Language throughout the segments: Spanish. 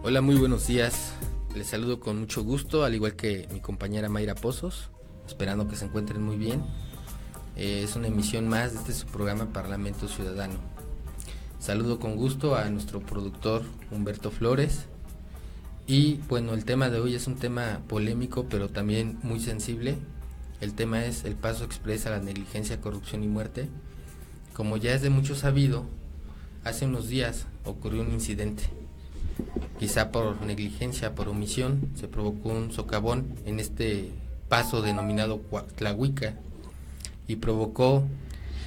Hola, muy buenos días. Les saludo con mucho gusto, al igual que mi compañera Mayra Pozos, esperando que se encuentren muy bien. Es una emisión más de su programa Parlamento Ciudadano. Saludo con gusto a nuestro productor Humberto Flores. Y bueno, el tema de hoy es un tema polémico, pero también muy sensible. El tema es el paso exprés a la negligencia, corrupción y muerte. Como ya es de mucho sabido, hace unos días ocurrió un incidente. Quizá por negligencia, por omisión, se provocó un socavón en este paso denominado Tlahuica y provocó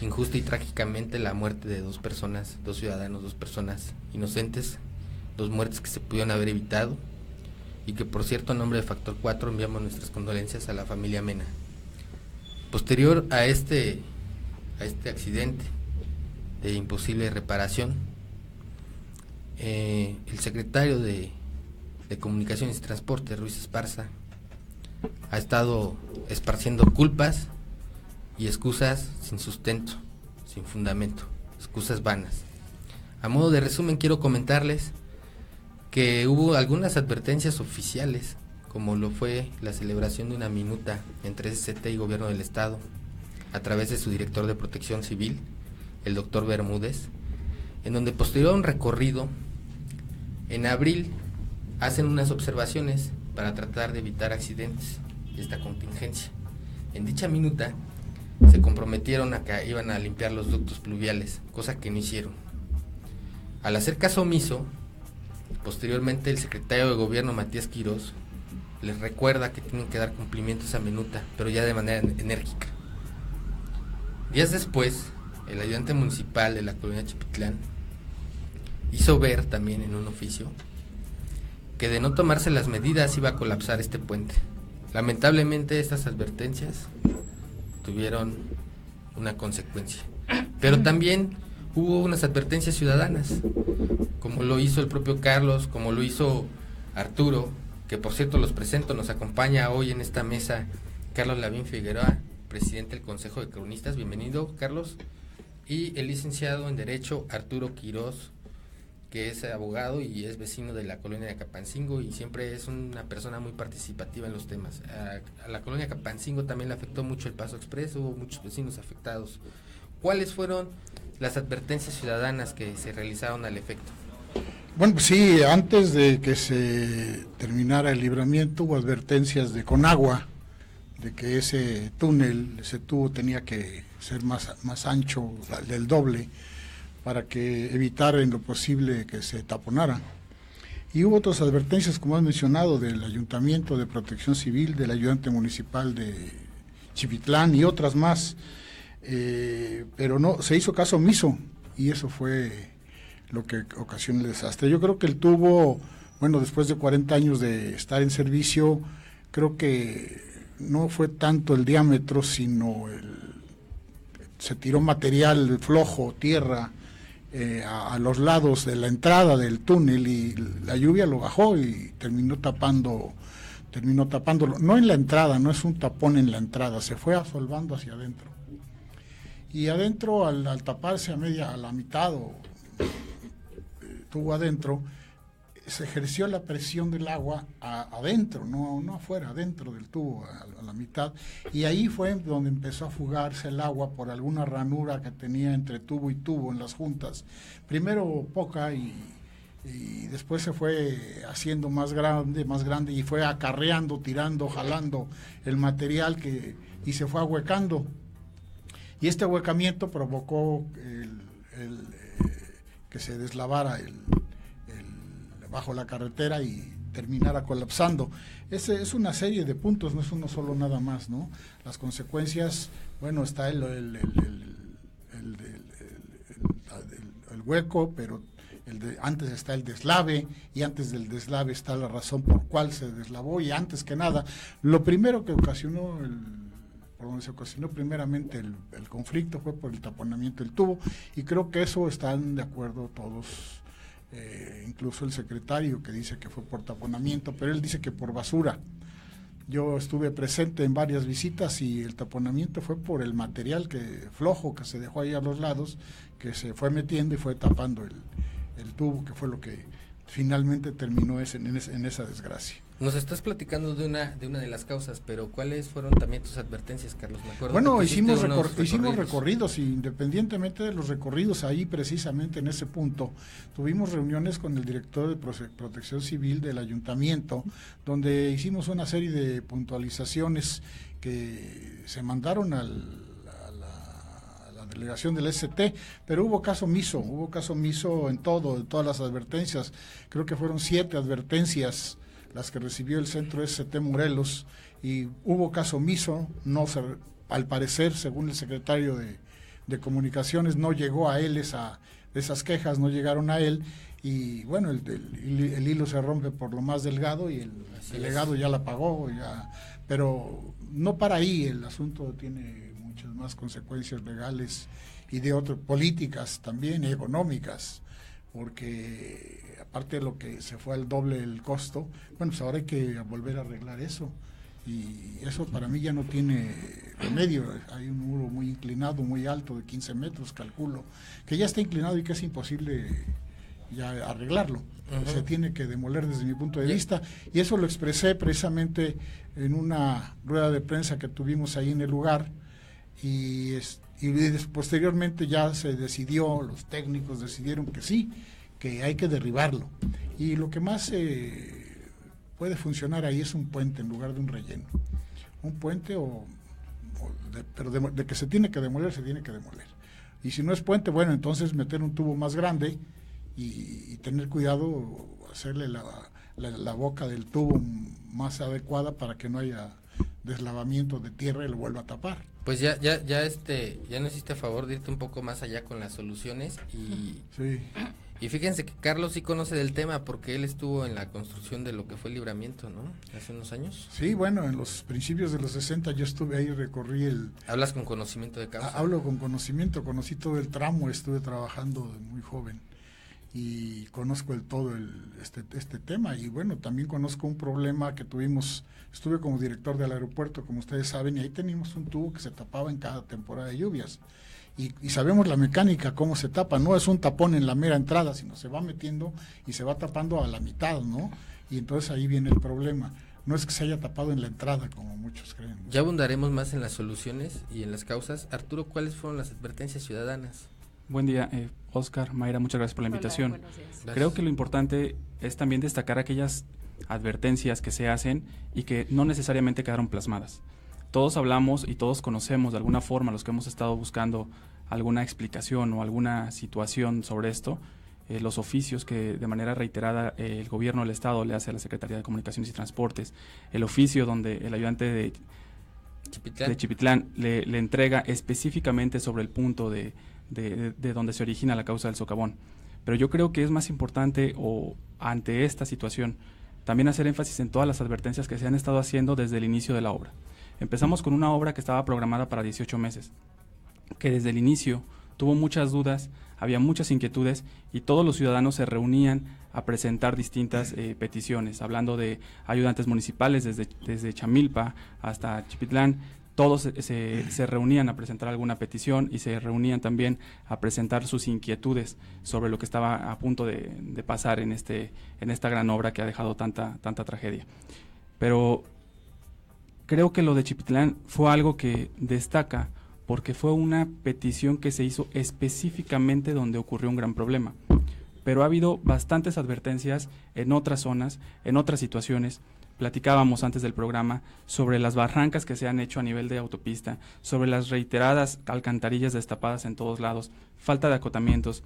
injusta y trágicamente la muerte de dos personas, dos ciudadanos, dos personas inocentes, dos muertes que se pudieron haber evitado y que, por cierto, en nombre de Factor 4 enviamos nuestras condolencias a la familia Mena. Posterior a este accidente de imposible reparación, el secretario de Comunicaciones y Transporte, Ruiz Esparza, ha estado esparciendo culpas y excusas sin sustento, sin fundamento, excusas vanas. A modo de resumen, quiero comentarles que hubo algunas advertencias oficiales, como lo fue la celebración de una minuta entre SCT y Gobierno del Estado, a través de su director de Protección Civil, el doctor Bermúdez, en donde posterior a un recorrido, en abril hacen unas observaciones para tratar de evitar accidentes y esta contingencia. En dicha minuta se comprometieron a que iban a limpiar los ductos pluviales, cosa que no hicieron. Al hacer caso omiso, posteriormente el secretario de Gobierno, Matías Quirós, les recuerda que tienen que dar cumplimiento a esa minuta, pero ya de manera enérgica. Días después, el ayudante municipal de la colonia Chipitlán hizo ver también en un oficio que de no tomarse las medidas iba a colapsar este puente. Lamentablemente estas advertencias tuvieron una consecuencia, pero también hubo unas advertencias ciudadanas, como lo hizo el propio Carlos, como lo hizo Arturo, que por cierto los presento, nos acompaña hoy en esta mesa Carlos Lavín Figueroa, presidente del Consejo de Cronistas. Bienvenido, Carlos. Y el licenciado en Derecho Arturo Quirós, que es abogado y es vecino de la colonia de Acapancingo y siempre es una persona muy participativa en los temas. A la colonia de Acapancingo también le afectó mucho el paso exprés, hubo muchos vecinos afectados. ¿Cuáles fueron las advertencias ciudadanas que se realizaron al efecto? Bueno, pues sí, antes de que se terminara el libramiento hubo advertencias de Conagua de que ese túnel, ese tubo tenía que ser más ancho, del doble, para que evitar en lo posible que se taponara. Y hubo otras advertencias, como has mencionado, del Ayuntamiento de Protección Civil, del ayudante municipal de Chipitlán y otras más, pero no se hizo caso omiso y eso fue lo que ocasionó el desastre. Yo creo que el tubo, bueno, después de 40 años de estar en servicio, creo que no fue tanto el diámetro, sino se tiró material flojo, tierra, a los lados de la entrada del túnel y la lluvia lo bajó y terminó tapándolo, no en la entrada, no es un tapón en la entrada, se fue asolvando hacia adentro. Y adentro, al taparse a la mitad, tuvo adentro, se ejerció la presión del agua adentro, no afuera, adentro del tubo, a la mitad, y ahí fue donde empezó a fugarse el agua por alguna ranura que tenía entre tubo y tubo en las juntas. Primero poca y después se fue haciendo más grande y fue acarreando, tirando, jalando el material y se fue ahuecando. Y este ahuecamiento provocó que se deslavara bajo la carretera y terminara colapsando. Es una serie de puntos, no es uno solo nada más, ¿no? Las consecuencias, bueno, está el hueco, pero antes está el deslave, y antes del deslave está la razón por cual se deslavó, y antes que nada, lo primero que ocasionó por donde se ocasionó primeramente el conflicto fue por el taponamiento del tubo, y creo que eso están de acuerdo todos. Incluso el secretario, que dice que fue por taponamiento, pero él dice que por basura. Yo estuve presente en varias visitas y el taponamiento fue por el material flojo que se dejó ahí a los lados, que se fue metiendo y fue tapando el tubo, que fue lo que finalmente terminó en esa desgracia. Nos estás platicando de una de las causas, pero ¿cuáles fueron también tus advertencias, Carlos? Me acuerdo bueno, que hicimos recorridos, y independientemente de los recorridos, ahí precisamente en ese punto, tuvimos reuniones con el director de Protección Civil del Ayuntamiento, donde hicimos una serie de puntualizaciones que se mandaron a la delegación del ST, pero hubo caso omiso en todas las advertencias. Creo que fueron 7 advertencias las que recibió el centro ST Morelos, y hubo caso omiso. Al parecer, según el secretario de Comunicaciones, no llegó a él esas quejas, no llegaron a él, y bueno, el hilo se rompe por lo más delgado, y el delegado ya la pagó, pero no para ahí, el asunto tiene muchas más consecuencias legales y de otras políticas también, y económicas, porque aparte de lo que se fue al doble el costo, bueno, pues ahora hay que volver a arreglar eso, y eso para mí ya no tiene remedio. Hay un muro muy inclinado, muy alto, de 15 metros, calculo, que ya está inclinado y que es imposible ya arreglarlo. Se tiene que demoler desde mi punto de vista, y eso lo expresé precisamente en una rueda de prensa que tuvimos ahí en el lugar, y posteriormente ya se decidió, los técnicos decidieron que sí, que hay que derribarlo, y lo que más puede funcionar ahí es un puente en lugar de un relleno, un puente, pero de que se tiene que demoler, y si no es puente, bueno, entonces meter un tubo más grande y tener cuidado, hacerle la boca del tubo más adecuada para que no haya deslavamiento de tierra y lo vuelva a tapar. Pues ya no hiciste a favor de irte un poco más allá con las soluciones, y sí. Y fíjense que Carlos sí conoce del tema, porque él estuvo en la construcción de lo que fue el Libramiento, ¿no? Hace unos años. Sí, bueno, en los principios de los 60 yo estuve ahí, recorrí ¿Hablas con conocimiento de causa? Hablo con conocimiento, conocí todo el tramo, estuve trabajando muy joven y conozco este tema, y bueno, también conozco un problema que tuvimos. Estuve como director del aeropuerto, como ustedes saben, y ahí teníamos un tubo que se tapaba en cada temporada de lluvias, y sabemos la mecánica, cómo se tapa. No es un tapón en la mera entrada, sino se va metiendo y se va tapando a la mitad, ¿no? Y entonces ahí viene el problema. No es que se haya tapado en la entrada, como muchos creen. Ya abundaremos más en las soluciones y en las causas. Arturo, ¿cuáles fueron las advertencias ciudadanas? Buen día, Oscar, Mayra, muchas gracias por la invitación. Hola, buenos días. Creo que lo importante es también destacar aquellas advertencias que se hacen y que no necesariamente quedaron plasmadas. Todos hablamos y todos conocemos de alguna forma, los que hemos estado buscando alguna explicación o alguna situación sobre esto, los oficios que de manera reiterada el gobierno del Estado le hace a la Secretaría de Comunicaciones y Transportes, el oficio donde el ayudante de Chipitlán le entrega específicamente sobre el punto de donde se origina la causa del socavón. Pero yo creo que es más importante, ante esta situación, también hacer énfasis en todas las advertencias que se han estado haciendo desde el inicio de la obra. Empezamos con una obra que estaba programada para 18 meses, que desde el inicio tuvo muchas dudas, había muchas inquietudes, y todos los ciudadanos se reunían a presentar distintas peticiones, hablando de ayudantes municipales desde Chamilpa hasta Chipitlán. Todos se reunían a presentar alguna petición, y se reunían también a presentar sus inquietudes sobre lo que estaba a punto de pasar en esta gran obra que ha dejado tanta tragedia. Pero creo que lo de Chipitlán fue algo que destaca, porque fue una petición que se hizo específicamente donde ocurrió un gran problema. Pero ha habido bastantes advertencias en otras zonas, en otras situaciones. Platicábamos antes del programa sobre las barrancas que se han hecho a nivel de autopista, sobre las reiteradas alcantarillas destapadas en todos lados, falta de acotamientos,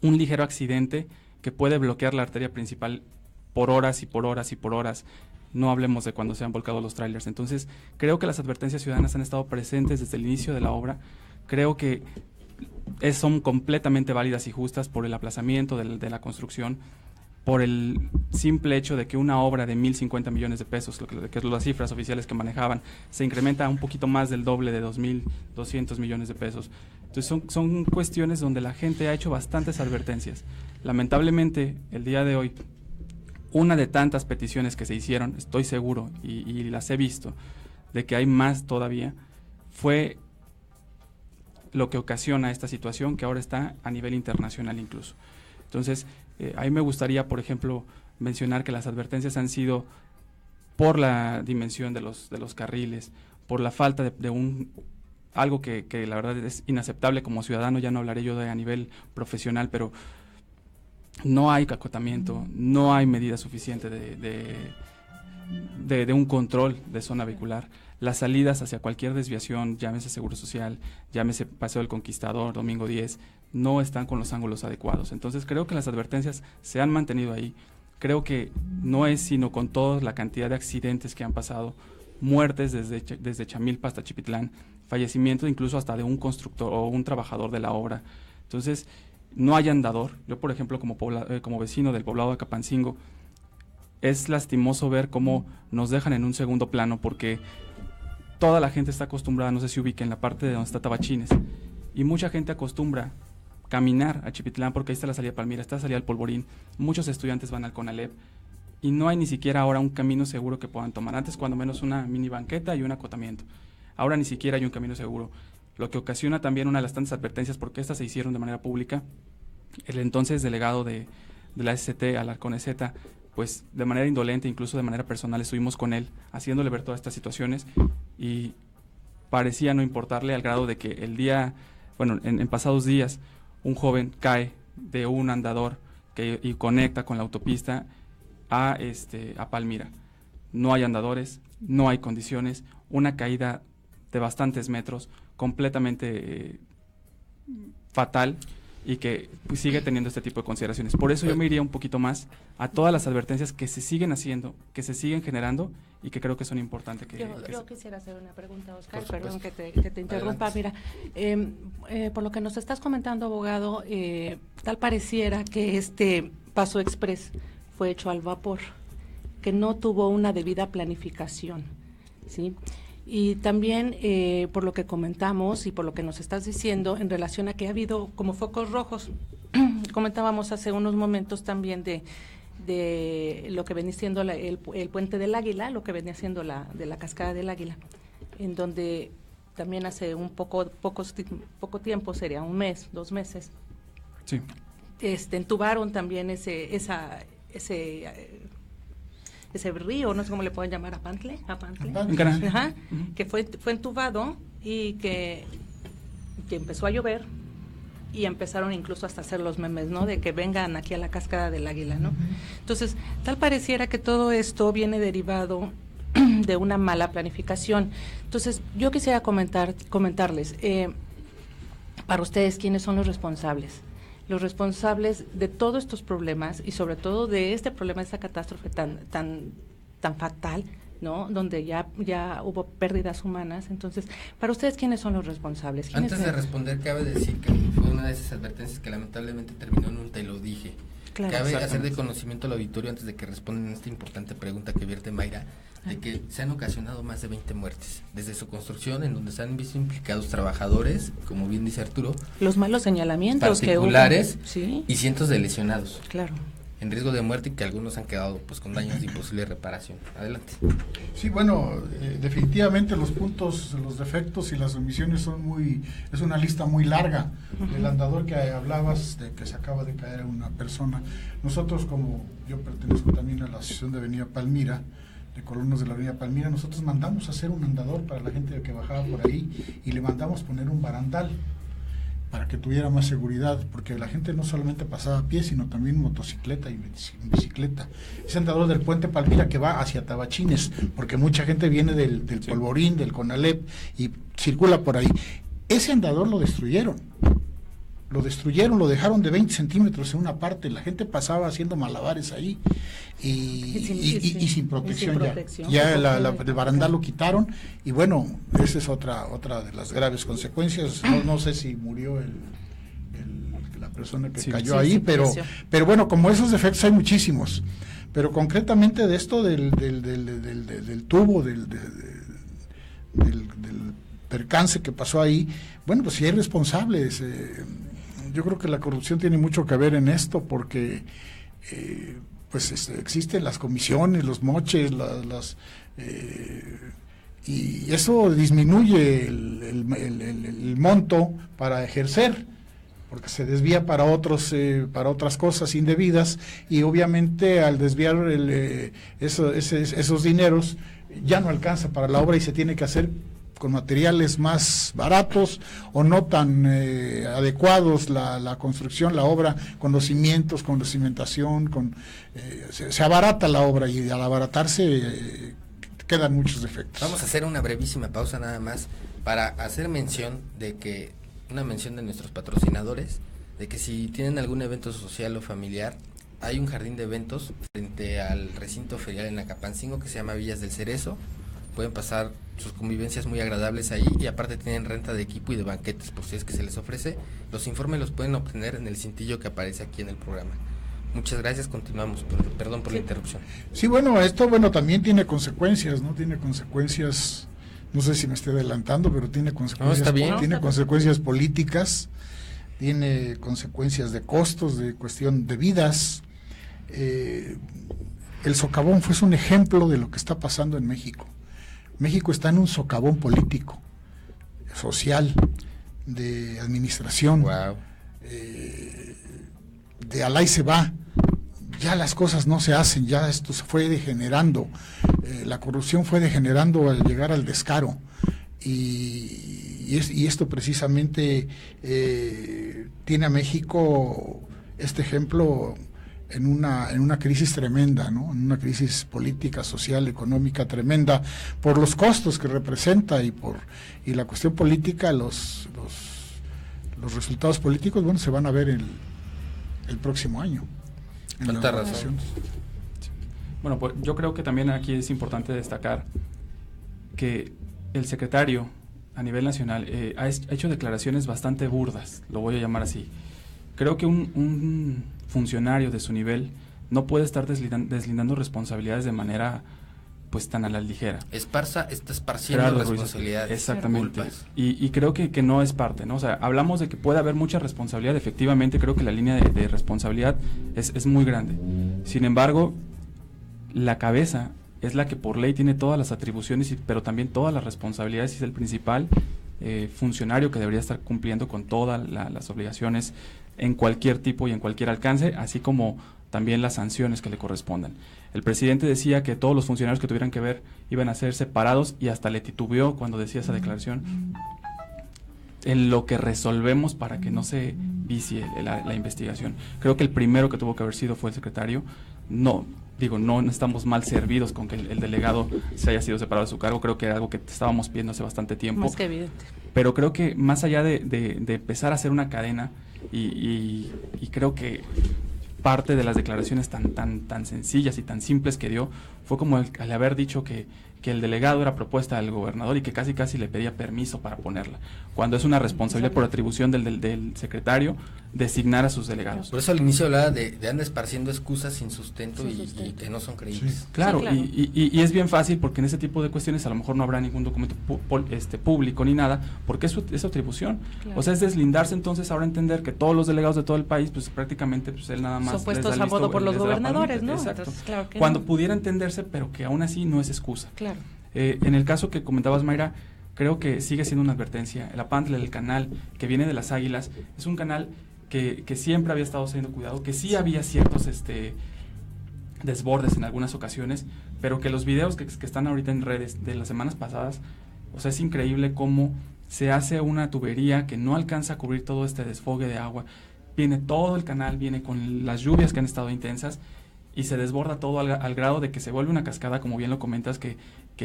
un ligero accidente que puede bloquear la arteria principal por horas y por horas y por horas. No hablemos de cuando se han volcado los trailers. Entonces, creo que las advertencias ciudadanas han estado presentes desde el inicio de la obra. Creo que son completamente válidas y justas por el aplazamiento de la construcción, por el simple hecho de que una obra de 1.050 millones de pesos, que es las cifras oficiales que manejaban, se incrementa a un poquito más del doble, de 2.200 millones de pesos. Entonces son cuestiones donde la gente ha hecho bastantes advertencias. Lamentablemente, el día de hoy, una de tantas peticiones que se hicieron, estoy seguro, y las he visto, de que hay más todavía, fue lo que ocasiona esta situación que ahora está a nivel internacional incluso. Entonces, ahí me gustaría, por ejemplo, mencionar que las advertencias han sido por la dimensión de los carriles, por la falta de algo que la verdad es inaceptable como ciudadano. Ya no hablaré yo a nivel profesional, pero no hay acotamiento, no hay medida suficiente de un control de zona vehicular. Las salidas hacia cualquier desviación, llámese Seguro Social, llámese Paseo del Conquistador, Domingo 10, no están con los ángulos adecuados. Entonces creo que las advertencias se han mantenido ahí. Creo que no es sino con toda la cantidad de accidentes que han pasado, muertes desde Chamilpa hasta Chipitlán, fallecimientos incluso hasta de un constructor o un trabajador de la obra. Entonces, no hay andador. Yo, por ejemplo, como vecino del poblado de Capancingo, es lastimoso ver cómo nos dejan en un segundo plano, porque toda la gente está acostumbrada, no sé si ubiquen la parte de donde está Tabachines, y mucha gente acostumbra caminar a Chipitlán porque ahí está la salida a Palmira, está la salida al Polvorín, muchos estudiantes van al CONALEP, y no hay ni siquiera ahora un camino seguro que puedan tomar. Antes, cuando menos, una mini banqueta y un acotamiento. Ahora ni siquiera hay un camino seguro, lo que ocasiona también una de las tantas advertencias, porque estas se hicieron de manera pública. El entonces delegado de la SCT, Alarcón Ezeta, pues de manera indolente, incluso de manera personal, estuvimos con él haciéndole ver todas estas situaciones, y parecía no importarle, al grado de que en pasados días, un joven cae de un andador y conecta con la autopista a Palmira. No hay andadores, no hay condiciones, una caída de bastantes metros, completamente fatal, y que pues, sigue teniendo este tipo de consideraciones. Por eso yo me iría un poquito más a todas las advertencias que se siguen haciendo, que se siguen generando, y que creo que son importantes. Yo quisiera hacer una pregunta, Oscar, perdón que te interrumpa. Adelante. Mira, por lo que nos estás comentando, abogado, tal pareciera que este paso express fue hecho al vapor, que no tuvo una debida planificación, ¿sí? Y también por lo que comentamos y por lo que nos estás diciendo en relación a que ha habido como focos rojos, comentábamos hace unos momentos también de lo que venía siendo el Puente del Águila, lo que venía siendo de la Cascada del Águila, en donde también hace poco tiempo, sería un mes, 2 meses, sí, entubaron también ese río, no sé cómo le pueden llamar, Apantle, ajá, que fue entubado, y que empezó a llover, y empezaron incluso hasta hacer los memes, ¿no?, de que vengan aquí a la Cascada del Águila, ¿no? Entonces, tal pareciera que todo esto viene derivado de una mala planificación. Entonces, yo quisiera comentarles, para ustedes, ¿quiénes son los responsables? Los responsables de todos estos problemas, y sobre todo de este problema, de esta catástrofe tan fatal, ¿no?, donde ya hubo pérdidas humanas. Entonces, para ustedes, ¿quiénes son los responsables? Antes de responder, cabe decir que fue una de esas advertencias que lamentablemente terminó en un te lo dije. Claro, cabe hacer de conocimiento al auditorio, antes de que respondan esta importante pregunta que vierte Mayra, de que se han ocasionado más de 20 muertes desde su construcción, en donde se han visto implicados trabajadores, como bien dice Arturo, los malos señalamientos particulares, que hubo, ¿sí?, y cientos de lesionados, claro, en riesgo de muerte, y que algunos han quedado pues con daños de imposible reparación. Adelante. Sí, bueno, definitivamente los puntos, los defectos y las omisiones es una lista muy larga. El andador que hablabas, de que se acaba de caer una persona, nosotros, como yo pertenezco también a la Asociación de Avenida Palmira, de colonos de la Avenida Palmira, nosotros mandamos hacer un andador para la gente que bajaba por ahí, y le mandamos poner un barandal para que tuviera más seguridad, porque la gente no solamente pasaba a pie, sino también motocicleta y bicicleta. Ese andador del Puente Palmira que va hacia Tabachines, porque mucha gente viene del Polvorín, del CONALEP, y circula por ahí. Ese andador lo destruyeron, lo dejaron de 20 centímetros en una parte, la gente pasaba haciendo malabares ahí, y sin protección, ya el barandal lo quitaron, y bueno, esa es otra de las graves consecuencias. No sé si murió la persona que cayó ahí, pero bueno, como esos defectos hay muchísimos, pero concretamente de esto del tubo, del percance que pasó ahí, bueno, pues sí hay responsables. Yo creo que la corrupción tiene mucho que ver en esto, porque existen las comisiones, los moches, y eso disminuye el monto para ejercer. porque se desvía para otras cosas indebidas, y obviamente al desviar esos dineros ya no alcanza para la obra y se tiene que hacer con materiales más baratos o no tan adecuados, la construcción, la obra, con los cimientos, con la cimentación, se abarata la obra, y al abaratarse quedan muchos defectos. Vamos a hacer una brevísima pausa nada más para hacer mención de nuestros patrocinadores, de que si tienen algún evento social o familiar, hay un jardín de eventos frente al recinto ferial en Acapancingo que se llama Villas del Cerezo. Pueden pasar sus convivencias muy agradables ahí, y aparte tienen renta de equipo y de banquetes por si es que se les ofrece. Los informes los pueden obtener en el cintillo que aparece aquí en el programa. Muchas gracias, continuamos, perdón por la interrupción. Sí, esto también tiene consecuencias, ¿no? Tiene consecuencias, no sé si me estoy adelantando, pero tiene consecuencias, está bien. Tiene consecuencias políticas, tiene consecuencias de costos, de cuestión de vidas. El socavón fue un ejemplo de lo que está pasando en México. México está en un socavón político, social, de administración, de alá y se va. Ya las cosas no se hacen, ya esto se fue degenerando, la corrupción fue degenerando al llegar al descaro, y esto precisamente tiene a México este ejemplo en una crisis tremenda, ¿no? En una crisis política, social, económica tremenda, por los costos que representa, y la cuestión política, los resultados políticos, se van a ver el próximo año. Tanta razón. Bueno, pues yo creo que también aquí es importante destacar que el secretario a nivel nacional ha hecho declaraciones bastante burdas, lo voy a llamar así. Creo que un funcionario de su nivel no puede estar deslindando responsabilidades de manera pues tan a la ligera. Esparza está esparciendo responsabilidades. Exactamente. Y creo que no es parte, ¿no? O sea, hablamos de que puede haber mucha responsabilidad, efectivamente creo que la línea de responsabilidad es muy grande. Sin embargo, la cabeza es la que por ley tiene todas las atribuciones, pero también todas las responsabilidades, y es el principal funcionario que debería estar cumpliendo con todas las obligaciones en cualquier tipo y en cualquier alcance, así como también las sanciones que le correspondan. El presidente decía que todos los funcionarios que tuvieran que ver iban a ser separados, y hasta le titubeó cuando decía esa declaración, en lo que resolvemos para que no se vicie la investigación. Creo que el primero que tuvo que haber sido fue el secretario. No estamos mal servidos con que el delegado se haya sido separado de su cargo. Creo que era algo que estábamos pidiendo hace bastante tiempo. Más que evidente. Pero creo que más allá de empezar a hacer una cadena, y creo que parte de las declaraciones tan sencillas y tan simples que dio fue como al haber dicho que el delegado era propuesta del gobernador y que casi le pedía permiso para ponerla, cuando es una responsabilidad por atribución del secretario designar a sus delegados. Por eso al inicio hablaba de andar esparciendo excusas sin sustento, y que no son creíbles. Sí. Claro, y es bien fácil, porque en ese tipo de cuestiones a lo mejor no habrá ningún documento público ni nada, porque es su atribución. Claro. O sea, es deslindarse entonces ahora entender que todos los delegados de todo el país, pues prácticamente pues él nada más son puestos a voto por los gobernadores, ¿no? Exacto. Entonces, claro que cuando no. pudiera entenderse, pero que aún así no es excusa. Claro. En el caso que comentabas, Mayra, creo que sigue siendo una advertencia. El Apantle, el canal que viene de las Águilas, es un canal que siempre había estado siendo cuidado, que sí había ciertos desbordes en algunas ocasiones, pero que los videos que están ahorita en redes de las semanas pasadas, o sea, es increíble cómo se hace una tubería que no alcanza a cubrir todo este desfogue de agua. Viene todo el canal, viene con las lluvias que han estado intensas, y se desborda todo al grado de que se vuelve una cascada, como bien lo comentas, que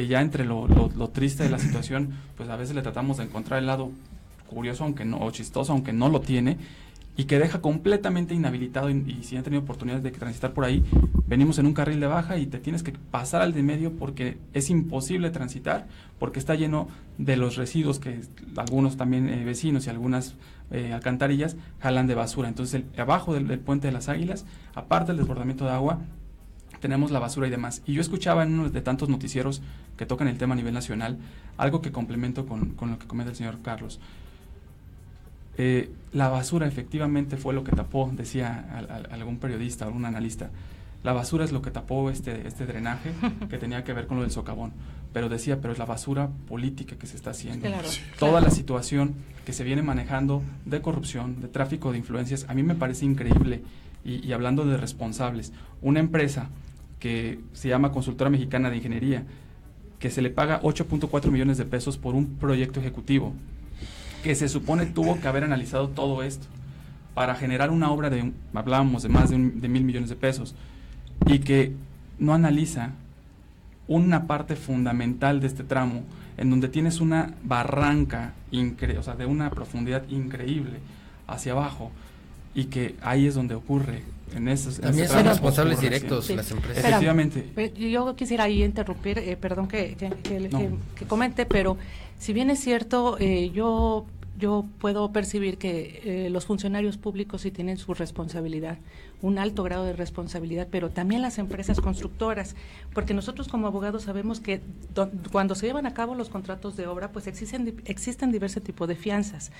ya entre lo triste de la situación, pues a veces le tratamos de encontrar el lado curioso, aunque no, o chistoso, aunque no lo tiene, y que deja completamente inhabilitado, y si han tenido oportunidades de transitar por ahí, venimos en un carril de baja y te tienes que pasar al de medio porque es imposible transitar, porque está lleno de los residuos que algunos también vecinos y algunas alcantarillas jalan de basura. Entonces abajo del puente de las Águilas, aparte del desbordamiento de agua, tenemos la basura y demás. Y yo escuchaba en uno de tantos noticieros que tocan el tema a nivel nacional, algo que complemento con lo que comenta el señor Carlos. La basura efectivamente fue lo que tapó, decía algún periodista, algún analista, la basura es lo que tapó este drenaje que tenía que ver con lo del socavón. Pero decía, pero es la basura política que se está haciendo. Claro, Toda la situación que se viene manejando de corrupción, de tráfico de influencias, a mí me parece increíble. Y hablando de responsables, una empresa que se llama Consultora Mexicana de Ingeniería, que se le paga 8.4 millones de pesos por un proyecto ejecutivo, que se supone tuvo que haber analizado todo esto para generar una obra hablábamos de más de 1,000 millones de pesos, y que no analiza una parte fundamental de este tramo, en donde tienes una barranca o sea, de una profundidad increíble hacia abajo, y que ahí es donde ocurre en esos también son responsables directos las empresas. Efectivamente. Yo quisiera ahí interrumpir, perdón que comente, pero si bien es cierto, yo puedo percibir que los funcionarios públicos sí tienen su responsabilidad, un alto grado de responsabilidad, pero también las empresas constructoras, porque nosotros como abogados sabemos que cuando se llevan a cabo los contratos de obra, pues existen diversos tipos de fianzas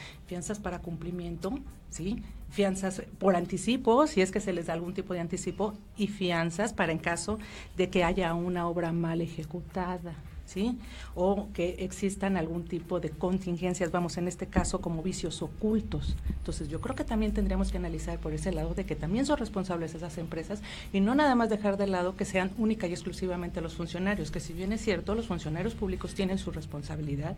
para cumplimiento, ¿sí? Fianzas por anticipo, si es que se les da algún tipo de anticipo, y fianzas para en caso de que haya una obra mal ejecutada, ¿sí? O que existan algún tipo de contingencias, vamos, en este caso como vicios ocultos. Entonces yo creo que también tendríamos que analizar por ese lado de que también son responsables esas empresas, y no nada más dejar de lado que sean única y exclusivamente los funcionarios, que si bien es cierto, los funcionarios públicos tienen su responsabilidad,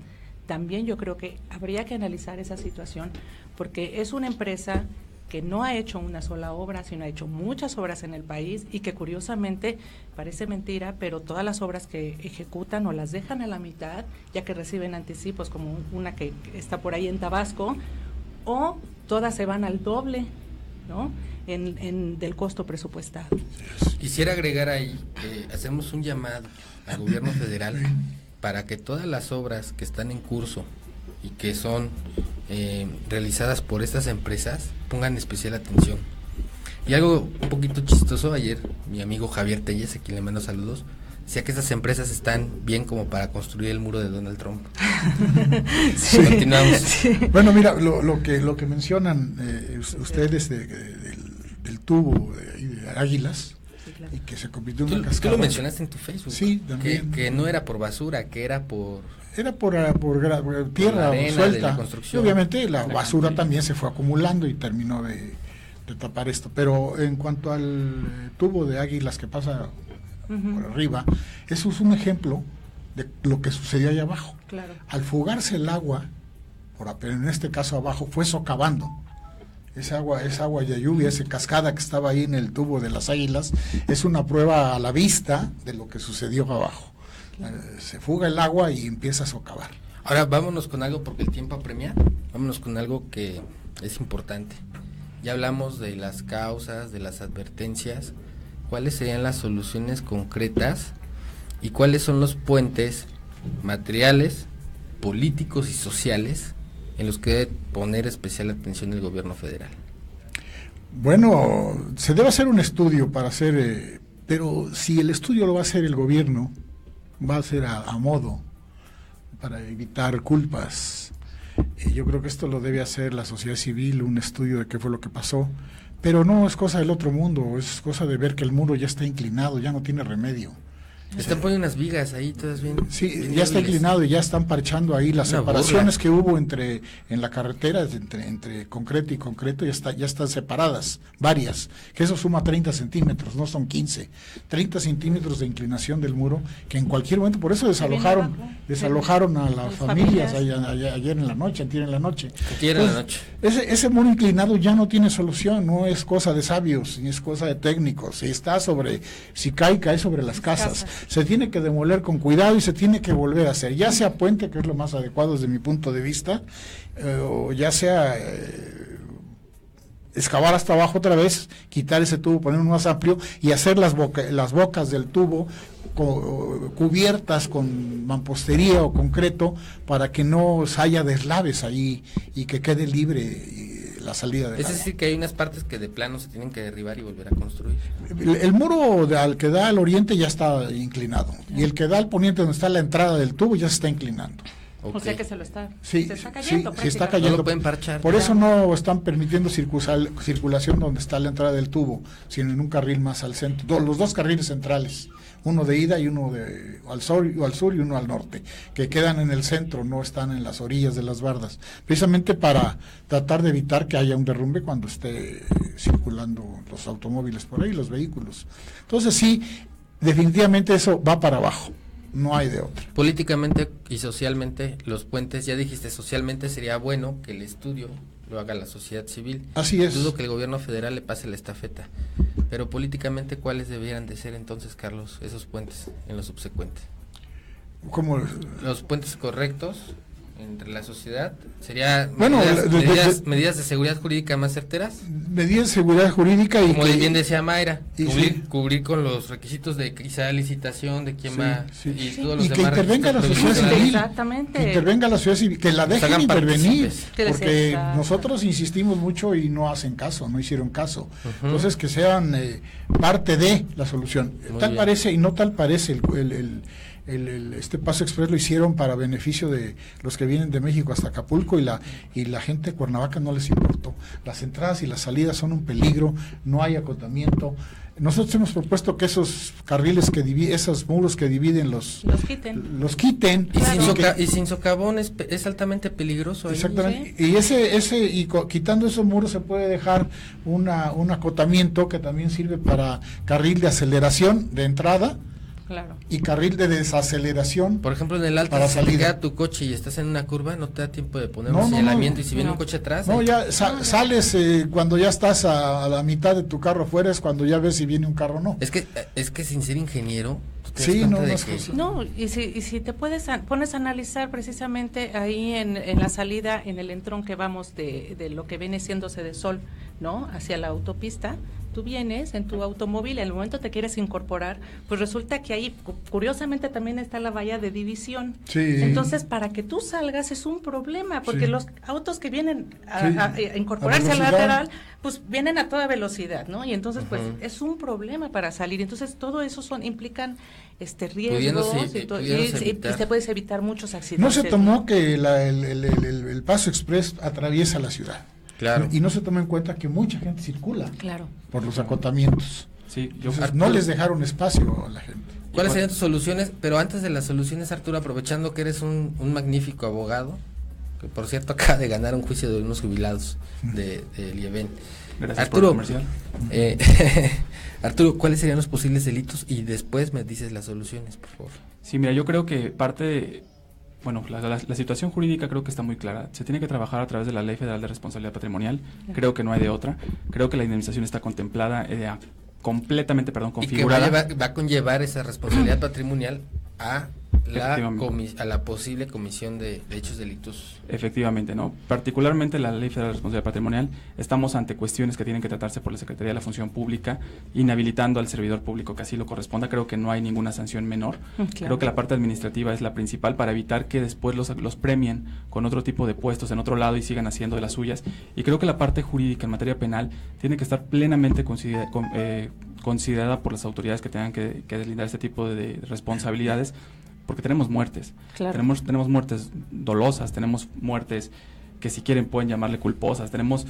también yo creo que habría que analizar esa situación, porque es una empresa que no ha hecho una sola obra, sino ha hecho muchas obras en el país, y que curiosamente, parece mentira, pero todas las obras que ejecutan o las dejan a la mitad, ya que reciben anticipos, como una que está por ahí en Tabasco, o todas se van al doble, ¿no?, del costo presupuestado. Quisiera agregar ahí, hacemos un llamado al gobierno federal para que todas las obras que están en curso y que son realizadas por estas empresas pongan especial atención. Y algo un poquito chistoso, ayer mi amigo Javier Telles, a quien le mando saludos, decía que estas empresas están bien como para construir el muro de Donald Trump. Sí. Continuamos. Sí. Bueno, mira, lo que mencionan ustedes del tubo de Águilas, sí, claro, y que se convirtió en una cascada. Tú lo mencionaste en tu Facebook. Sí, también. Que no era por basura, que era por tierra suelta. Y obviamente la basura también se fue acumulando y terminó de tapar esto. Pero en cuanto al tubo de Águilas que pasa por arriba, eso es un ejemplo de lo que sucedió allá abajo. Claro. Al fugarse el agua, pero en este caso abajo, fue socavando. Esa agua de lluvia, esa cascada que estaba ahí en el tubo de las Águilas, es una prueba a la vista de lo que sucedió abajo. Se fuga el agua y empieza a socavar. Ahora vámonos con algo, porque el tiempo apremia, vámonos con algo que es importante. Ya hablamos de las causas, de las advertencias, cuáles serían las soluciones concretas y cuáles son los puentes materiales, políticos y sociales en los que debe poner especial atención el gobierno federal. Bueno, se debe hacer un estudio para hacer, pero si el estudio lo va a hacer el gobierno, va a ser a modo, para evitar culpas. Yo creo que esto lo debe hacer la sociedad civil, un estudio de qué fue lo que pasó, pero no es cosa del otro mundo, es cosa de ver que el muro ya está inclinado, ya no tiene remedio. Están poniendo unas vigas ahí, todas bien. Sí, bien ya está inclinado y ya están parchando ahí las separaciones que hubo en la carretera, entre concreto y concreto, ya están separadas, varias, que eso suma 30 centímetros, no son 15, 30 centímetros de inclinación del muro, que en cualquier momento, por eso desalojaron a las familias ayer en la noche, antier en la noche. Ese muro inclinado ya no tiene solución, no es cosa de sabios, ni es cosa de técnicos, si cae sobre las casas. Se tiene que demoler con cuidado y se tiene que volver a hacer, ya sea puente, que es lo más adecuado desde mi punto de vista, o ya sea excavar hasta abajo otra vez, quitar ese tubo, poner uno más amplio y hacer las bocas del tubo cubiertas con mampostería o concreto para que no haya deslaves ahí y que quede libre la salida de Es decir, que hay unas partes que de plano se tienen que derribar y volver a construir. El muro al que da al oriente ya está inclinado y el que da al poniente donde está la entrada del tubo ya se está inclinando. O sea que se está cayendo. Sí, se está cayendo. No lo pueden parchar. Por eso no están permitiendo circulación donde está la entrada del tubo, sino en un carril más al centro. Los dos carriles centrales, uno de ida y uno al sur y uno al norte, que quedan en el centro, no están en las orillas de las bardas, precisamente para tratar de evitar que haya un derrumbe cuando esté circulando los automóviles por ahí, los vehículos. Entonces sí, definitivamente eso va para abajo. No hay de otra. Políticamente y socialmente, los puentes, ya dijiste, socialmente sería bueno que el estudio lo haga la sociedad civil. Así es. Dudo que el gobierno federal le pase la estafeta. Pero políticamente, ¿cuáles debieran de ser entonces, Carlos, esos puentes en lo subsecuente? ¿Cómo? Los puentes correctos entre la sociedad, sería medidas de seguridad jurídica más certeras. Medidas de seguridad jurídica y como bien decía Mayra, cubrir con los requisitos de quizá licitación de quién va y todos los y demás. Que intervenga la sociedad civil. Exactamente. Que intervenga la sociedad civil, que la dejen intervenir, porque exacto. Nosotros insistimos mucho y no hacen caso, no hicieron caso. Entonces que sean parte de la solución. Muy tal bien. parece y no tal parece este paso express lo hicieron para beneficio de los que vienen de México hasta Acapulco y la gente de Cuernavaca no les importó. Las entradas y las salidas son un peligro, no hay acotamiento. Nosotros hemos propuesto que esos carriles esos muros que dividen los quiten. Y sin socavón es altamente peligroso. Exactamente. ¿Sí? Y quitando esos muros se puede dejar un acotamiento que también sirve para carril de aceleración de entrada. Claro. Y carril de desaceleración. Por ejemplo, en el alto, para si te queda tu coche y estás en una curva, no te da tiempo de poner un señalamiento, y si viene un coche atrás. No, ya sales cuando ya estás a la mitad de tu carro afuera, es cuando ya ves si viene un carro o no. Es que sin ser ingeniero, sí, y si te pones a analizar precisamente ahí en la salida, en el entrón que vamos de lo que viene siendo Sede Sol, ¿no? Hacia la autopista. Tú vienes en tu automóvil, en el momento te quieres incorporar, pues resulta que ahí, curiosamente, también está la valla de división. Sí. Entonces, para que tú salgas es un problema, porque los autos que vienen a incorporarse a la lateral, pues vienen a toda velocidad, ¿no? Y entonces, pues, es un problema para salir. Entonces, todo eso implican riesgos y se puedes evitar muchos accidentes. No se tomó que el paso express atraviesa la ciudad. Claro. Y no se toma en cuenta que mucha gente circula por los acotamientos. Sí, no les dejaron espacio a la gente. ¿Cuáles serían tus soluciones? Pero antes de las soluciones, Arturo, aprovechando que eres un magnífico abogado, que por cierto acaba de ganar un juicio de unos jubilados de IEBEN. Gracias Arturo, por el comercial. Arturo, ¿cuáles serían los posibles delitos? Y después me dices las soluciones, por favor. Sí, mira, yo creo que la situación jurídica creo que está muy clara. Se tiene que trabajar a través de la Ley Federal de Responsabilidad Patrimonial. Creo que no hay de otra. Creo que la indemnización está contemplada, completamente, configurada. Y que va a conllevar esa responsabilidad patrimonial a la posible comisión de hechos delictuosos. Efectivamente, ¿no? Particularmente la Ley Federal de Responsabilidad Patrimonial, estamos ante cuestiones que tienen que tratarse por la Secretaría de la Función Pública, inhabilitando al servidor público que así lo corresponda. Creo que no hay ninguna sanción menor. Claro. Creo que la parte administrativa es la principal para evitar que después los premien con otro tipo de puestos en otro lado y sigan haciendo de las suyas. Y creo que la parte jurídica en materia penal tiene que estar plenamente considerada por las autoridades que tengan que deslindar este tipo de responsabilidades, porque tenemos muertes, tenemos muertes dolosas, tenemos muertes que si quieren pueden llamarle culposas, tenemos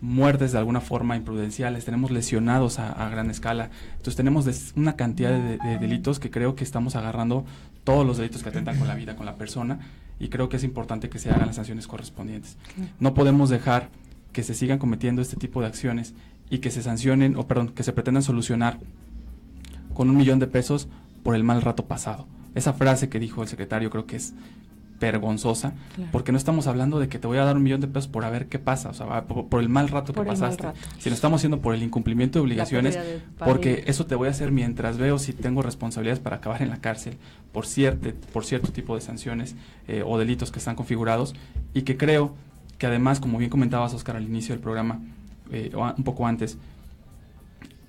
muertes de alguna forma imprudenciales, tenemos lesionados a gran escala. Entonces tenemos una cantidad de delitos que creo que estamos agarrando todos los delitos que atentan con la vida, con la persona, y creo que es importante que se hagan las sanciones correspondientes. No podemos dejar que se sigan cometiendo este tipo de acciones y que se sancionen, que se pretendan solucionar con $1 millón por el mal rato pasado. Esa frase que dijo el secretario creo que es vergonzosa, porque no estamos hablando de que te voy a dar $1 millón por a ver qué pasa, o sea, por el mal rato que pasaste, sino estamos haciendo por el incumplimiento de obligaciones, porque eso te voy a hacer mientras veo si tengo responsabilidades para acabar en la cárcel por cierto tipo de sanciones o delitos que están configurados, y que creo que además, como bien comentabas, Oscar, al inicio del programa, un poco antes,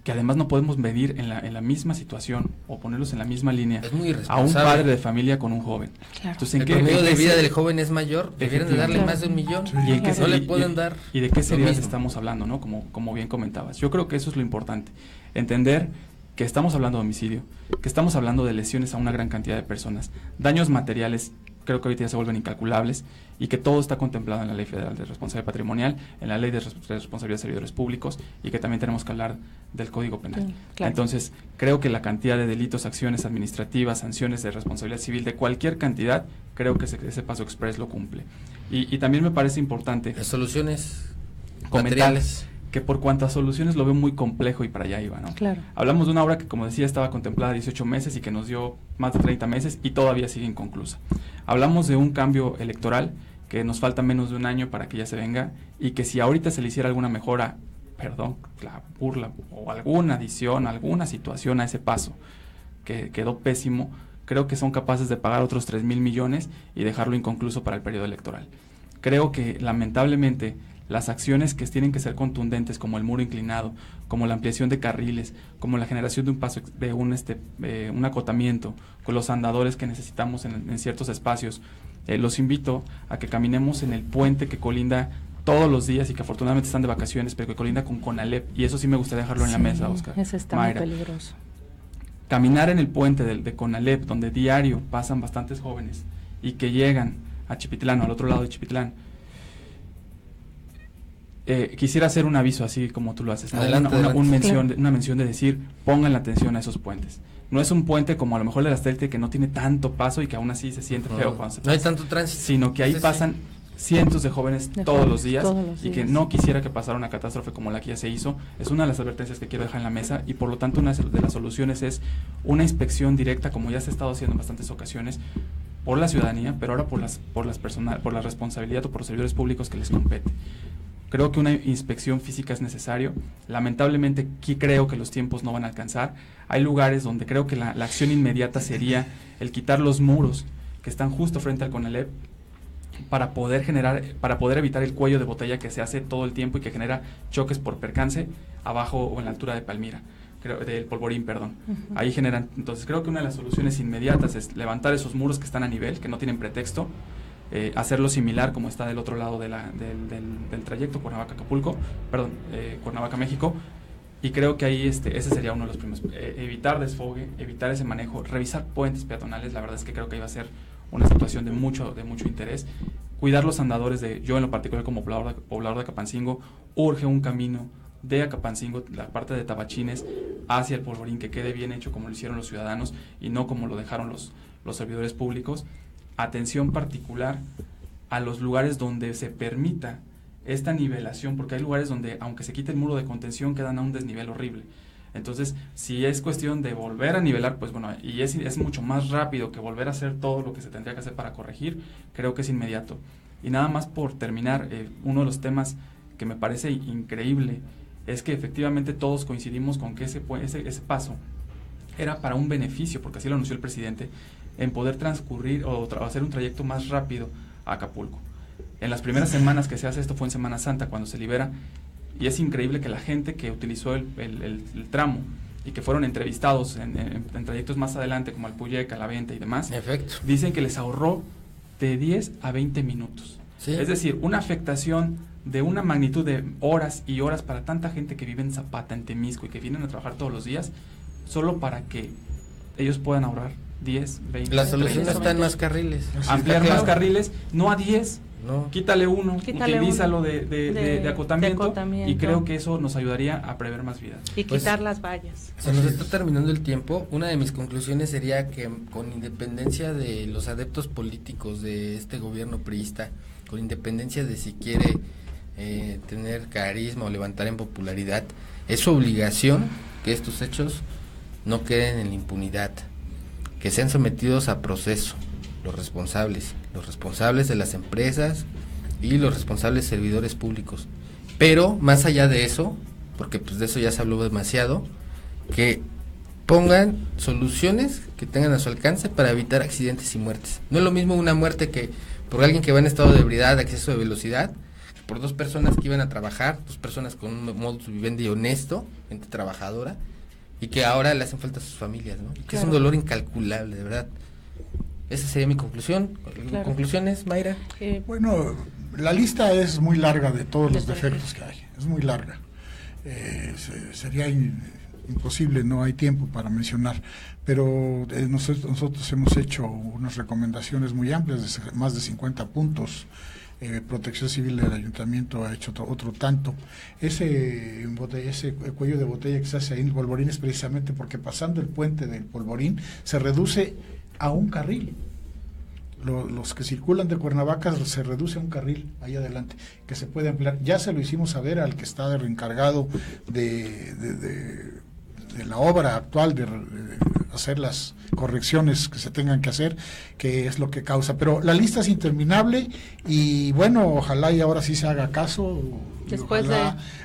que además no podemos medir en la misma situación o ponerlos en la misma línea a un padre de familia con un joven. Claro. Entonces, el promedio de vida del joven es mayor, deberían de darle más de $1 millón. ¿Y en qué no le pueden dar? ¿Y de qué seriedad estamos hablando, no? Como bien comentabas. Yo creo que eso es lo importante. Entender que estamos hablando de homicidio, que estamos hablando de lesiones a una gran cantidad de personas, daños materiales creo que ahorita ya se vuelven incalculables, y que todo está contemplado en la Ley Federal de Responsabilidad Patrimonial, en la Ley de Responsabilidad de Servidores Públicos, y que también tenemos que hablar del Código Penal. Sí, claro. Entonces, creo que la cantidad de delitos, acciones administrativas, sanciones de responsabilidad civil de cualquier cantidad, creo que ese paso express lo cumple. Y también me parece importante Las soluciones comentar materiales. que por cuantas soluciones lo veo muy complejo y para allá iba, ¿no? Claro. Hablamos de una obra que, como decía, estaba contemplada 18 meses y que nos dio más de 30 meses y todavía sigue inconclusa. Hablamos de un cambio electoral que nos falta menos de un año para que ya se venga, y que si ahorita se le hiciera alguna mejora, perdón, la burla, o alguna adición, alguna situación a ese paso que quedó pésimo, creo que son capaces de pagar otros 3,000 millones y dejarlo inconcluso para el periodo electoral. Creo que lamentablemente las acciones que tienen que ser contundentes, como el muro inclinado, como la ampliación de carriles, como la generación de un paso, de un acotamiento, con los andadores que necesitamos en ciertos espacios, los invito a que caminemos en el puente que colinda todos los días y que afortunadamente están de vacaciones, pero que colinda con CONALEP, y eso sí me gustaría dejarlo en la mesa, Oscar. Ese está Mayra. muy peligroso. Caminar en el puente de CONALEP, donde diario pasan bastantes jóvenes y que llegan a Chipitlán o al otro lado de Chipitlán. Quisiera hacer un aviso así como tú lo haces, ¿no? Adelante, Una mención de decir, pongan la atención a esos puentes. No es un puente como a lo mejor el de la Satélite, que no tiene tanto paso y que aún así se siente feo cuando se pasa. No hay tanto tránsito. Sino que ahí Sí, pasan cientos de jóvenes todos los días, y que días. no quisiera que pasara una catástrofe como la que ya se hizo. Es una de las advertencias que quiero dejar en la mesa, y por lo tanto una de las soluciones es una inspección directa, como ya se ha estado haciendo en bastantes ocasiones, por la ciudadanía, pero ahora por la responsabilidad o por los servidores públicos que les compete. Creo que una inspección física es necesario. Lamentablemente aquí creo que los tiempos no van a alcanzar. Hay lugares donde creo que la acción inmediata sería el quitar los muros que están justo frente al CONALEP, para poder evitar el cuello de botella que se hace todo el tiempo y que genera choques por percance abajo o en la altura de Palmira, del Polvorín, perdón. Uh-huh. Ahí generan, entonces creo que una de las soluciones inmediatas es levantar esos muros que están a nivel, que no tienen pretexto, hacerlo similar como está del otro lado del trayecto Cuernavaca-Acapulco, perdón, Cuernavaca-México, y creo que ahí ese sería uno de los primeros. Evitar desfogue, evitar ese manejo, revisar puentes peatonales. La verdad es que creo que iba a ser una situación de mucho interés. Cuidar los andadores. Yo en lo particular como poblador de Acapancingo, urge un camino de Acapancingo, la parte de Tabachines hacia el Polvorín, que quede bien hecho como lo hicieron los ciudadanos y no como lo dejaron los servidores públicos. Atención particular a los lugares donde se permita esta nivelación, porque hay lugares donde, aunque se quite el muro de contención, quedan a un desnivel horrible. Entonces, si es cuestión de volver a nivelar, pues bueno, y es mucho más rápido que volver a hacer todo lo que se tendría que hacer para corregir, creo que es inmediato. Y nada más por terminar, uno de los temas que me parece increíble es que efectivamente todos coincidimos con que ese paso era para un beneficio, porque así lo anunció el presidente, en poder transcurrir o hacer un trayecto más rápido a Acapulco. En las primeras semanas que se hace esto fue en Semana Santa, cuando se libera, y es increíble que la gente que utilizó el tramo y que fueron entrevistados en trayectos más adelante, como Alpuyeca, La Venta y demás, Efecto. dicen que les ahorró de 10 a 20 minutos. Sí. Es decir, una afectación de una magnitud de horas y horas para tanta gente que vive en Zapata, en Temisco, y que vienen a trabajar todos los días, solo para que ellos puedan ahorrar 10, 20, La solución 30, está en más carriles. ampliar más carriles, no a 10, No. quítale uno, utilízalo de acotamiento, acotamiento, y creo que eso nos ayudaría a prever más vidas. Y Pues, quitar las vallas. Se nos está terminando el tiempo. Una de mis conclusiones sería que, con independencia de los adeptos políticos de este gobierno priista, con independencia de si quiere tener carisma o levantar en popularidad, es su obligación que estos hechos no queden en la impunidad, que sean sometidos a proceso los responsables de las empresas y los responsables servidores públicos. Pero más allá de eso, porque pues de eso ya se habló demasiado, que pongan soluciones que tengan a su alcance para evitar accidentes y muertes. No es lo mismo una muerte que por alguien que va en estado de ebriedad, exceso de velocidad, que por dos personas que iban a trabajar, dos personas con un modus vivendi honesto, gente trabajadora, y que ahora le hacen falta a sus familias, ¿no? Y que Claro. es un dolor incalculable, de verdad. Esa sería mi conclusión. Claro. ¿Conclusiones, Mayra? Bueno, la lista es muy larga de todos los defectos que hay, es muy larga. Sería imposible, no hay tiempo para mencionar, pero nosotros hemos hecho unas recomendaciones muy amplias, de más de 50 puntos. Protección Civil del Ayuntamiento ha hecho otro tanto. Ese cuello de botella que se hace ahí en el Polvorín es precisamente porque pasando el puente del Polvorín se reduce a un carril. Los que circulan de Cuernavaca se reduce a un carril ahí adelante, que se puede ampliar. Ya se lo hicimos saber al que está encargado de la obra actual, de hacer las correcciones que se tengan que hacer, que es lo que causa. Pero la lista es interminable y bueno, ojalá y ahora sí se haga caso. Después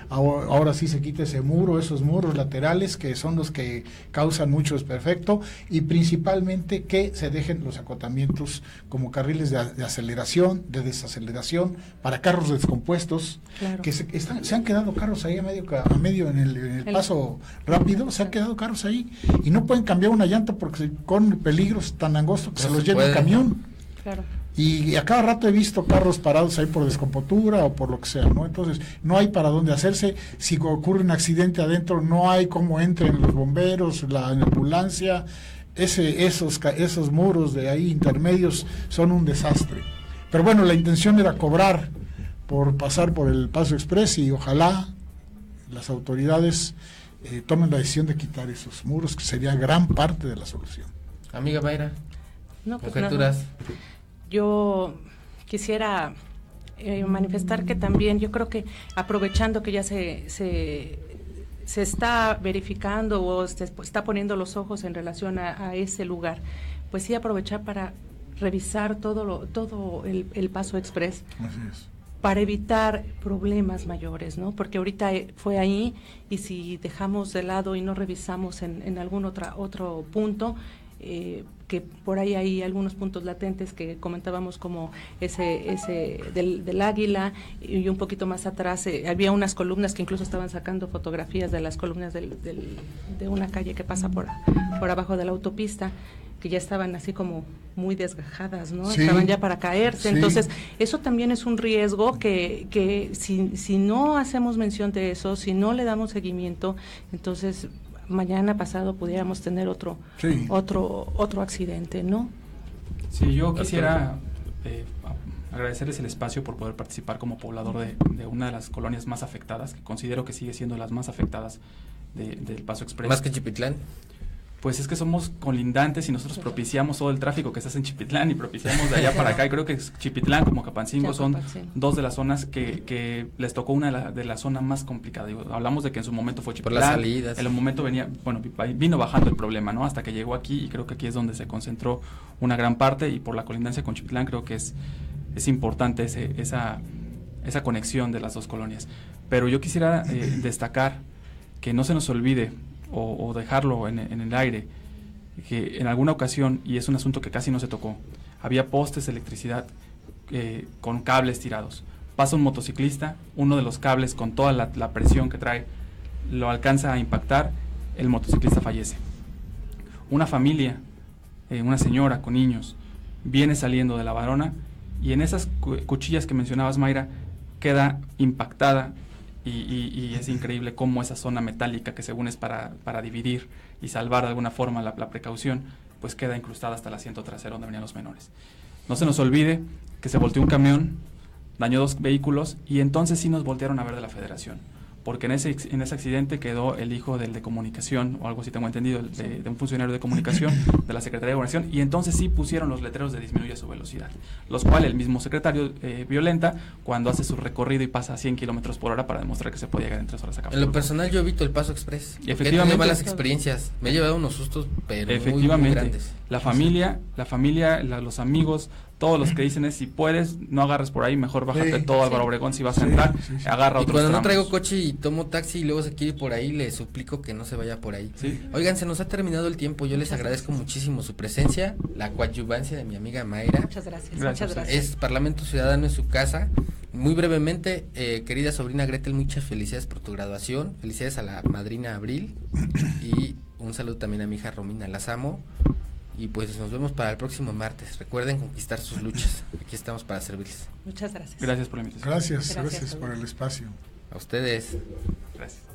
ahora sí se quite ese muro, esos muros laterales que son los que causan mucho desperfecto, y principalmente que se dejen los acotamientos como carriles de aceleración, de desaceleración para carros descompuestos. Claro. Que se han quedado carros ahí a medio en el paso rápido, se han quedado carros ahí y no pueden cambiar una llanta porque con peligros tan angostos que se los lleva el camión. Claro. Y a cada rato he visto carros parados ahí por descompostura o por lo que sea, ¿no? Entonces, no hay para dónde hacerse. Si ocurre un accidente adentro, no hay cómo entren los bomberos, la ambulancia. Esos muros de ahí intermedios son un desastre. Pero bueno, la intención era cobrar por pasar por el Paso Express y ojalá las autoridades tomen la decisión de quitar esos muros, que sería gran parte de la solución. Amiga Mayra, no, pues conjeturas. No. Yo quisiera manifestar que también yo creo que aprovechando que ya se está verificando o se está poniendo los ojos en relación a ese lugar, pues sí aprovechar para revisar todo el Paso Express. Así es. Para evitar problemas mayores, ¿no? Porque ahorita fue ahí y si dejamos de lado y no revisamos en algún otro punto, que por ahí hay algunos puntos latentes que comentábamos como ese del Águila, y un poquito más atrás había unas columnas que incluso estaban sacando fotografías de las columnas de una calle que pasa por abajo de la autopista, que ya estaban así como muy desgajadas, ¿no? Sí, estaban ya para caerse. sí. Entonces, eso también es un riesgo que si no hacemos mención de eso, si no le damos seguimiento, entonces mañana pasado pudiéramos tener otro accidente, ¿no? Sí, yo quisiera agradecerles el espacio por poder participar como poblador de una de las colonias más afectadas, que considero que sigue siendo las más afectadas del Paso Express. ¿Más que Chipitlán? Pues es que somos colindantes y nosotros propiciamos todo el tráfico que se hace en Chipitlán y propiciamos de allá para acá, y creo que Chipitlán como Capancingo son dos de las zonas que les tocó una de la zona más complicada. Hablamos de que en su momento fue Chipitlán, por las salidas. En el momento vino bajando el problema, ¿no? Hasta que llegó aquí, y creo que aquí es donde se concentró una gran parte, y por la colindancia con Chipitlán creo que es importante esa conexión de las dos colonias. Pero yo quisiera destacar que no se nos olvide o dejarlo en el aire, que en alguna ocasión, y es un asunto que casi no se tocó, había postes de electricidad con cables tirados. Pasa un motociclista, uno de los cables con toda la presión que trae lo alcanza a impactar, el motociclista fallece. Una familia, una señora con niños, viene saliendo de la varona y en esas cuchillas que mencionabas, Mayra, queda impactada. Y es increíble cómo esa zona metálica que según es para dividir y salvar de alguna forma la precaución, pues queda incrustada hasta el asiento trasero donde venían los menores. No se nos olvide que se volteó un camión, dañó 2 vehículos, y entonces sí nos voltearon a ver de la Federación, porque en ese accidente quedó el hijo del de comunicación, o algo así tengo entendido, de un funcionario de comunicación de la Secretaría de Gobernación, y entonces sí pusieron los letreros de disminuye su velocidad, los cuales el mismo secretario violenta cuando hace su recorrido y pasa a 100 kilómetros por hora para demostrar que se puede llegar en 3 horas a cabo. En lo personal yo evito el Paso Express. Efectivamente. He tenido malas experiencias, me he llevado unos sustos, pero muy grandes. La familia, los amigos, todos los que dicen es, si puedes, no agarres por ahí, mejor bájate todo Álvaro Obregón, si vas a entrar, agarra otros cuando tramos. No traigo coche y tomo taxi y luego se quiere ir por ahí, le suplico que no se vaya por ahí. Sí. Oigan, se nos ha terminado el tiempo, yo les agradezco muchísimo su presencia, la coadyuvancia de mi amiga Mayra. Muchas gracias. Es Parlamento Ciudadano en su casa. Muy brevemente, querida sobrina Gretel, muchas felicidades por tu graduación, felicidades a la madrina Abril, y un saludo también a mi hija Romina, las amo. Y pues nos vemos para el próximo martes. Recuerden conquistar sus luchas. Aquí estamos para servirles. Muchas gracias. Gracias por la invitación. Gracias por el espacio. A ustedes. Gracias.